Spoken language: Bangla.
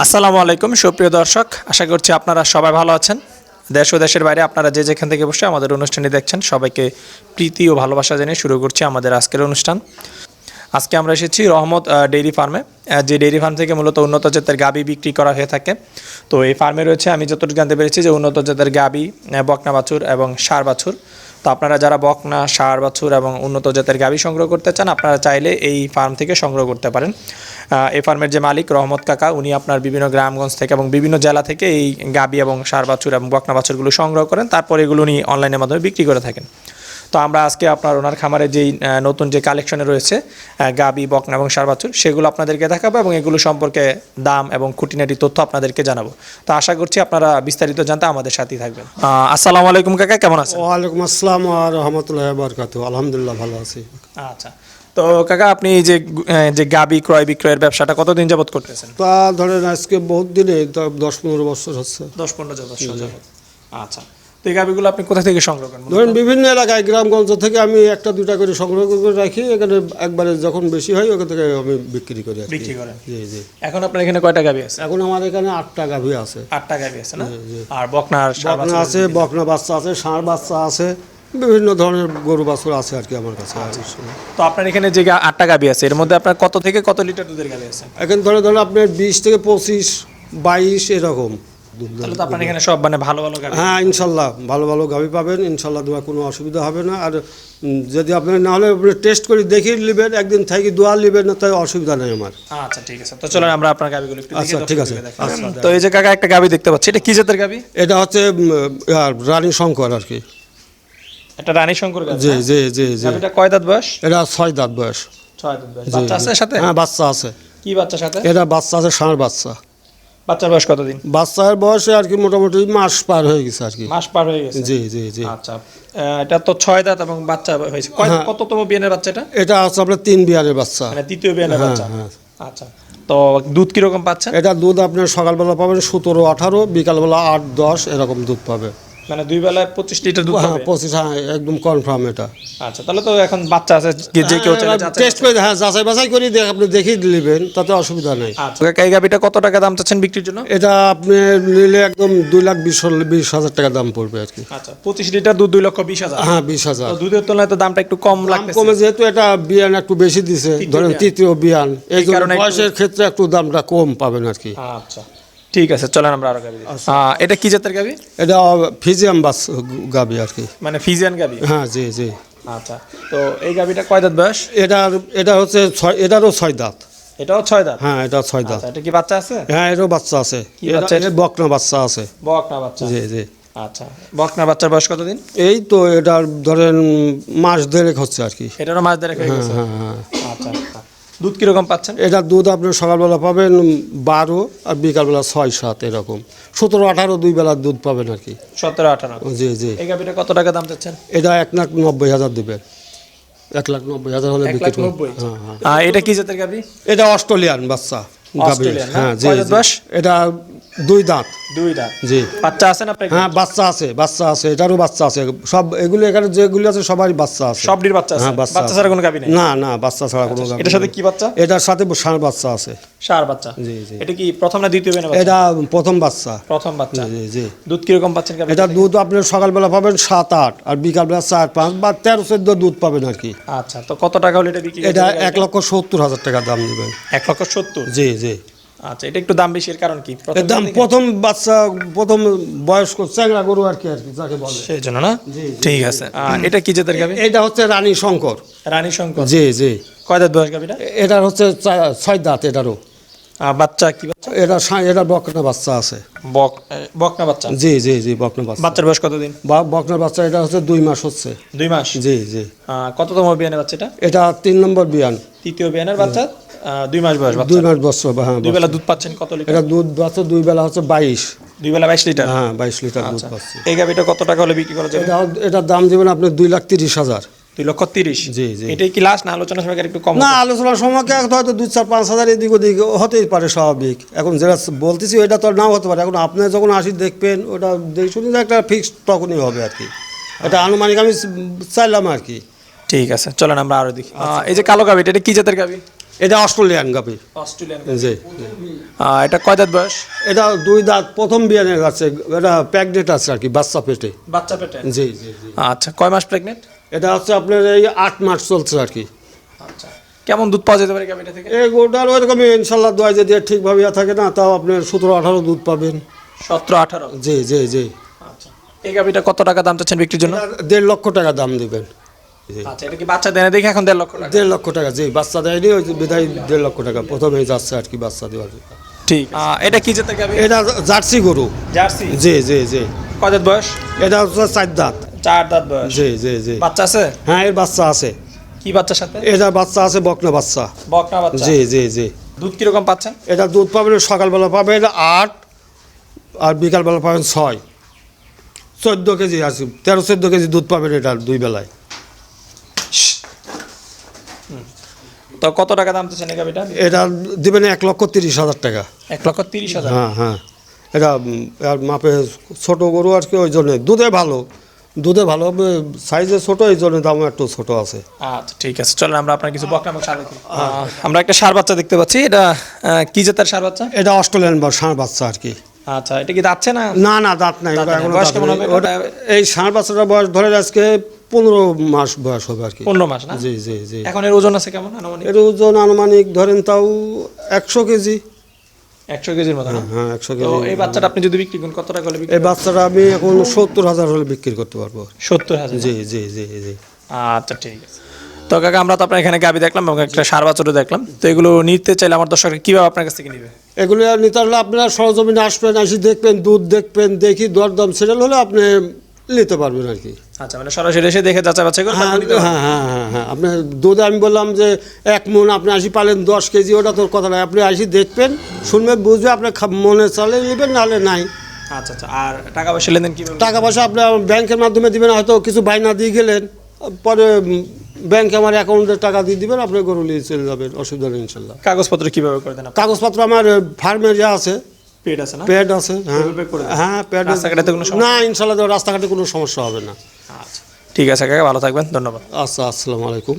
আসসালামু আলাইকুম সুপ্রিয় দর্শক, আশা করছি আপনারা সবাই ভালো আছেন। দেশ ও দেশের বাইরে আপনারা যে যেখান থেকে বসে আমাদের অনুষ্ঠানটি দেখছেন, সবাইকে প্রীতি ও ভালোবাসা জানিয়ে শুরু করছি আমাদের আজকের অনুষ্ঠান। আজকে আমরা এসেছি রহমত ডেইরি ফার্মে, যে ডেইরি ফার্ম থেকে মূলত উন্নত জাতের গাভী বিক্রি করা হয়ে থাকে। তো এই ফার্মে রয়েছে, আমি যতটুকু জানতে পেরেছি, যে উন্নত জাতের গাভী, বকনা বাছুর এবং ষাঁড় বাছুর। তো আপনারা যারা বকনা, ষাঁড় বাছুর এবং উন্নত জাতের গাভী সংগ্রহ করতে চান, আপনারা চাইলে এই ফার্ম থেকে সংগ্রহ করতে পারেন। এই ফার্মের যে মালিক রহমত কাকা, উনি আপনার বিভিন্ন গ্রামগঞ্জ থেকে এবং বিভিন্ন জেলা থেকে এই গাভী এবং ষাঁড় বাছুর এবং বকনা বাছুরগুলো সংগ্রহ করেন, তারপর এগুলো উনি অনলাইনের মাধ্যমে বিক্রি করে থাকেন। তো আমরা আজকে আপনার ওনার খামারে যেই নতুন যে কালেকশনে রয়েছে গাভী, বকনা এবং ষাঁড় বাছুর, সেগুলো আপনাদেরকে দেখাবো এবং এগুলো সম্পর্কে দাম এবং খুঁটিনাটি তথ্য আপনাদেরকে জানাবো। তো আশা করছি আপনারা বিস্তারিত জানতে আমাদের সাথেই থাকবেন। আসসালামু আলাইকুম কাকা, কেমন আছেন? ওয়ালাইকুম আসসালাম ওয়া রাহমাতুল্লাহি ওয়া বারাকাতুহু। আলহামদুলিল্লাহ ভালো আছি। আচ্ছা, তো কাকা আপনি এই যে গাভী ক্রয় বিক্রয়ের ব্যবসাটা কতদিন যাবত করতেছেন? তা ধরেন আজকে বহুত দিনে 10-15 বছর হচ্ছে। 10-15 বছর যাবত। আচ্ছা, তো এই গাভীগুলো আপনি কোথা থেকে সংগ্রহ করেন? ধরেন বিভিন্ন এলাকায় গ্রামগঞ্জ থেকে আমি একটা দুটা করে সংগ্রহ করে রাখি, এখানে একবারে যখন বেশি হয় ওখান থেকে আমি বিক্রি করি। বিক্রি করেন? জি জি। এখন আপনার এখানে কয়টা গাভী আছে? এখন আমার এখানে 8টা গাভী আছে। 8টা গাভী আছে না? আর বকনা আছে, বকনা বাচ্চা আছে, ষাঁড় বাচ্চা আছে, বিভিন্ন ধরনের গরু বাছুর আছে আর কি আমার কাছে। তো আপনার এখানে যে 8টা গাভী আছে, এর মধ্যে আপনার কত থেকে কত লিটার দুধের গাভী আছে? এখন ধরেন আপনার 20 থেকে 25, 22 এরকম। তাহলে তো আপনার এখানে সব মানে ভালো ভালো গাভী। হ্যাঁ, ইনশাল্লাহ ভালো ভালো গাভী পাবেন, ইনশাল্লাহ দোয়া কোনো অসুবিধা হবে না। আর যদি আপনার না হলে টেস্ট করে দেখিয়ে নেবেন, একদিন থেকে দোয়া নেবেন না, তাই অসুবিধা নেই আমার। আচ্ছা ঠিক আছে, তো চলুন আমরা আপনার গাভীগুলো একটু দেখি। আচ্ছা ঠিক আছে। তো এই যে কাকা একটা গাভী দেখতে পাচ্ছি, এটা কি জাতের গাভী? এটা হচ্ছে রানী শঙ্কর আর কি। এটা রানী শঙ্কর গাভী? জি জি জি জি। গাভীটা কয় দাঁত বয়স? এটা 6 দাঁত বয়স। 6 দাঁত বয়স। বাচ্চা আছে সাথে? হ্যাঁ, বাচ্চা আছে। কি বাচ্চা সাথে? এটা বাচ্চা আছে, ষাঁড় বাচ্চা। বাচ্চার বয়স কতদিন? বাচ্চার বয়স আর কি মোটামুটি মাস পার হয়ে গেছে আর কি। মাস পার হয়ে গেছে? জি জি জি। আচ্ছা, এটা তো 6 দাঁত এবং বাচ্চা হয়েছে। কততম বিয়ানের বাচ্চা এটা? এটা হচ্ছে আপনার 3 বিয়ানের বাচ্চা, মানে তৃতীয় বিয়ানের বাচ্চা। হ্যাঁ। আচ্ছা, তো দুধ কিরকম পাচ্ছেন? এটা দুধ আপনার সকালবেলা পাবেন 17-18, বিকালবেলা 8-10 এরকম দুধ পাবে। মানে দুই বেলায় 25 লিটার দুধ হ্যাঁ, পাবে? 25, হ্যাঁ একদম কনফার্ম এটা। আচ্ছা, তাহলে তো এখন বাচ্চা আছে, যে কেউ চাইলে টেস্ট করে, হ্যাঁ যাচাই বাছাই করে আপনি দেখিয়ে নেবেন, তাতে অসুবিধা নেই। আচ্ছা, এই গাভীটা কত টাকা দাম চাচ্ছেন বিক্রির জন্য? এটা আপনি নিলে একদম 2,20,000 টাকা দাম পড়বে আর কি। আচ্ছা, 25 লিটার দুধ 2,20,000? হ্যাঁ, 20,000। তো দুধের তুলনায় তো দামটা একটু কম লাগতেছে। কমে, যেহেতু এটা বিয়ান একটু বেশি দিছে, ধরেন তৃতীয় বিয়ান, এই জন্য বয়সের ক্ষেত্রে একটু দামটা কম পাবেন আর কি। আচ্ছা ঠিক আছে, চলেন আমরা আরো গাভী দেখি। এটা কি জাতের গাভী? এটা ফিজিয়াম গাভী আর কি। মানে ফিজিয়ান গাভী? হ্যাঁ জি জি। আচ্ছা, তো এই গাভীটা কয় দাঁত বয়স? এটা হচ্ছে এটারও 6 দাঁত। এটাও 6 দাঁত? হ্যাঁ, এটা 6 দাঁত। আচ্ছা, এটা কি বাচ্চা আছে? হ্যাঁ, এরও বাচ্চা আছে। এটা বকনা বাচ্চা আছে। বকনা বাচ্চা? জি জি। আচ্ছা, বকনা বাচ্চার বয়স কতদিন? এই তো এটার ধরেন মাস দেড়েক হচ্ছে আর কি। এটারও মাস দেড়েক হয়ে গেছে? হ্যাঁ হ্যাঁ। আচ্ছা, দুধ কিরকম পাচ্ছেন? এটা দুধ আপনি সকালবেলা পাবেন 12 আর বিকালবেলা 6-7 এরকম। 17-18 দুই বেলার দুধ পাবেন আর কি। 17-18? জি জি। এই গাভীটা কত টাকা দাম চাচ্ছেন? এটা 1,90,000 দিবেন। 1,90,000 হলে বিক্রি করবেন। 1,90,000? হ্যাঁ। এটা কি জাতের গাভী? এটা অস্ট্রেলিয়ান বাচ্চা গাভী। হ্যাঁ, জি জি। এটা 2 দাঁত। 2 দাঁত? জি। বাচ্চা আছে না? হ্যাঁ, বাচ্চা আছে, এটারও বাচ্চা আছে। সব এগুলো এখানে যেগুলো আছে সবারই বাচ্চা আছে। সবটির বাচ্চা আছে? হ্যাঁ, বাচ্চা ছাড়া কোনো গাভী নেই? না না, বাচ্চা ছাড়া কোনো গাভী। এটার সাথে কি বাচ্চা? এটার সাথে ষাঁড় বাচ্চা আছে। ষাঁড় বাচ্চা? জি জি। এটা কি প্রথম না দ্বিতীয় বিয়ানের বাচ্চা? এটা প্রথম বাচ্চা। প্রথম বাচ্চা? জি জি। দুধ কিরকম পাচ্ছেন গাভী? এটা দুধ আপনি সকালবেলা পাবেন 7-8 আর বিকালবেলা 4-5 বা 13-14 দুধ পাবেন আর কি। আচ্ছা, তো কত টাকা হলে এটা বিক্রি? এটা 1,70,000 টাকা দাম নেবেন। 1,70,000? জি জি। আচ্ছা, এটা একটু দাম বেশি, এর কারণ কি? এর দাম প্রথম বাচ্চা, প্রথম বয়স্ক চ্যাংড়া গরু আর কি যাকে বলে, সেই জন্য না? ঠিক আছে। এটা কি জাতের গাভী? এটা হচ্ছে রানী শঙ্কর। রানী শঙ্কর? জি জি। কয় দাঁত বয়স গাভীটা? এটা হচ্ছে 6 দাঁত। এটারও বাচ্চা কি বাচ্চা? এটা বকনা বাচ্চা আছে। বকনা বাচ্চা? জি জি জি, বকনা বাচ্চা। বাচ্চার বয়স কতদিন? বকনা বাচ্চা এটা হচ্ছে 2 মাস হচ্ছে। 2 মাস? জি জি। কততম বিয়ানের বাচ্চা এটা? এটা 3 নম্বর বিয়ান। তৃতীয় বিয়ানের বাচ্চা? 2 মাস বয়স বাচ্চা? 2 মাস বছর। হ্যাঁ। দুই বেলা দুধ পাচ্ছেন কত লিটার? এটা দুধ পাচ্ছে দুই বেলা হচ্ছে 22। 2 বেলা 22 লিটার? হ্যাঁ, 22 লিটার দুধ পাচ্ছে। এই গাভীটা কত টাকা হলে বিক্রি করা যাবে? এটার দাম দেবেন আপনি 2,30,000। 2,30,000? জি জি। এটাই কি লাস্ট, না আলোচনা সবাই একটু কম? না, আলোচনার সময় হয়তো 2-4-5,000 এদিক ওদিক হতেই পারে, স্বাভাবিক। এখন যেটা বলতেছি ওইটা তো নাও হতে পারে। এখন আপনি যখন আসি দেখবেন, ওটা দেখে শুনে একটা ফিক্সড তখনই হবে আর কি। এটা আনুমানিক আমি চাইলাম আর কি। ঠিক আছে, চলেন আমরা আরো দেখি। এই যে কালো গাভীটা, এটা কি জাতের গাভী? এটা অস্ট্রেলিয়ান গাভী। অস্ট্রেলিয়ান জি। এটা কয় দাঁত বয়স? এটা 2 দাঁত, প্রথম বিয়ানের আছে, এটা প্রেগনেন্ট আছে আর কি, বাচ্চা পেটে। বাচ্চা পেটে? জি জি জি। আচ্ছা, কয় মাস প্রেগনেন্ট? এটা হচ্ছে আপনার এই 8 মাস চলছে আর কি। আচ্ছা, কেমন দুধ পাওয়া যেতে পারে গাভীটা থেকে? এই গোটার ওইরকমই ইনশাল্লাহ, দোয়া যদি ঠিকভাবে থাকে না, তাও আপনি 17-18 দুধ পাবেন। 17-18? জি জি জি। আচ্ছা, এই গাভীটা কত টাকা দাম চাচ্ছেন বিক্রির জন্য? 1.5 লক্ষ টাকা দাম দিবেন। আচ্ছা, এটা কি বাচ্চা দেয় না দেখে এখন 1.5 লক্ষ টাকা? 1.5 লক্ষ টাকা, জি। বাচ্চা দেয়নি, ওই বিধায় 1.5 লক্ষ টাকা প্রথমেই যাচ্ছে আর কি বাচ্চা দেওয়ার। ঠিক। এটা কি জাতের গাভী? এটা জার্সি গরু। জার্সি? জি জি জি। কয় দাঁত বয়স? এটা হচ্ছে 4 দাঁত। 4 দাঁত বয়স? জি জি জি। বাচ্চা আছে? হ্যাঁ, এর বাচ্চা আছে। কি বাচ্চার সাথে? এটা বাচ্চা আছে, বকনা বাচ্চা। বকনা বাচ্চা? জি জি জি। দুধ কিরকম পাচ্ছেন? এটা দুধ পাবেন সকালবেলা পাবেন 8, আর বিকালবেলা পাবেন 6। 14 কেজি আছে, 13-14 কেজি দুধ পাবেন এটা 2 বেলায়। তো কত টাকা দাম চাচ্ছেন এই গাভীটা? এটা দিবেন 1,30,000 টাকা। 1,30,000? হ্যাঁ হ্যাঁ। এটা আর মাপে ছোট গরু আর কি, ওই জন্য দুধে ভালো, সাইজে ছোট, এই জন্য দামও একটু ছোট আছে। আচ্ছা, ঠিক আছে, চলেন আমরা আপনার কিছু বকনা এবং ষাঁড় দেখি। আমরা একটা ষাঁড় বাচ্চা দেখতে পাচ্ছি, এটা কি জাতের ষাঁড় বাচ্চা? এটা অস্ট্রেলিয়ান বা ষাঁড় বাচ্চা আর কি। আচ্ছা, এটা কি যাচ্ছে না? না না, দাঁত নাই। দাঁত নাই। এখনো বয়স দাঁত কেমন নেই। হবে? এই ষাঁড় বাচ্চাটার বয়স ধরে আজকে 15 মাস বয়স হবে আর কি। 15 মাস না? জি জি জি। এখন এর ওজন আছে কেমন আনুমানিক? এর ওজন আনুমানিক ধরেন তাও 100 কেজি। 100 কেজির মতো না? হ্যাঁ, 100 তো কেজি। এই বাচ্চাটা আপনি যদি বিক্রি করেন কত টাকা হলে বিক্রি এই বাচ্চাটা আমি এখন 70,000 হলে বিক্রি করতে পারবো। 70,000? জি জি জি জি। আচ্ছা, ঠিক আছে। তো কাকা, আমরা তো আপনার এখানে গাভী দেখলাম এবং একটা ষাঁড় বাচ্চাও দেখলাম, তো এগুলো নিতে চাইলে আমার দর্শকরা কিভাবে আপনার কাছ থেকে নিবে? এগুলো নিতে হলে আপনারা সরজমিনে আসবেন, আসি দেখবেন, দুধ দেখবেন, দেখি দরদাম সেটেল হলে আপনি নিতে পারবেন আর কি। আচ্ছা, মানে সরাসরি এসে দেখে যাচাই বাছাই করে হ্যাঁ তারপর নিতে হ্যাঁ পারবেন? হ্যাঁ হ্যাঁ হ্যাঁ। আপনার দুধ আমি বললাম যে 1 মণ, আপনি আসি পালেন 10 কেজি, ওটা তোর কথা নয়। আপনি আসি দেখবেন, শুনবেন, বুঝবে, আপনার মনে চলে নেবেন, নাহলে নাই। আচ্ছা আচ্ছা, আর টাকা পয়সা লেনদেন কিভাবে? টাকা পয়সা আপনার ব্যাংকের মাধ্যমে দিবেন, হয়তো কিছু বাইনা দিয়ে গেলেন, পরে ব্যাংকে আমার অ্যাকাউন্টে টাকা দিয়ে দিবেন, আপনি গরু নিয়ে চলে যাবেন, অসুবিধা নেই ইনশাল্লাহ। কাগজপত্র কিভাবে করে দেন আপনি? কাগজপত্র আমার ফার্মের যা আছে, পেড আছে না? প্যাড আছে। হ্যাঁ Google Pay করে দেন? হ্যাঁ, প্যাড। রাস্তাঘাটে কোনো সমস্যা? না, ইনশাল্লাহ রাস্তাঘাটে কোনো সমস্যা হবে না। আচ্ছা, ঠিক আছে কাকা, ভালো থাকবেন, ধন্যবাদ। আচ্ছা, আসসালামু আলাইকুম।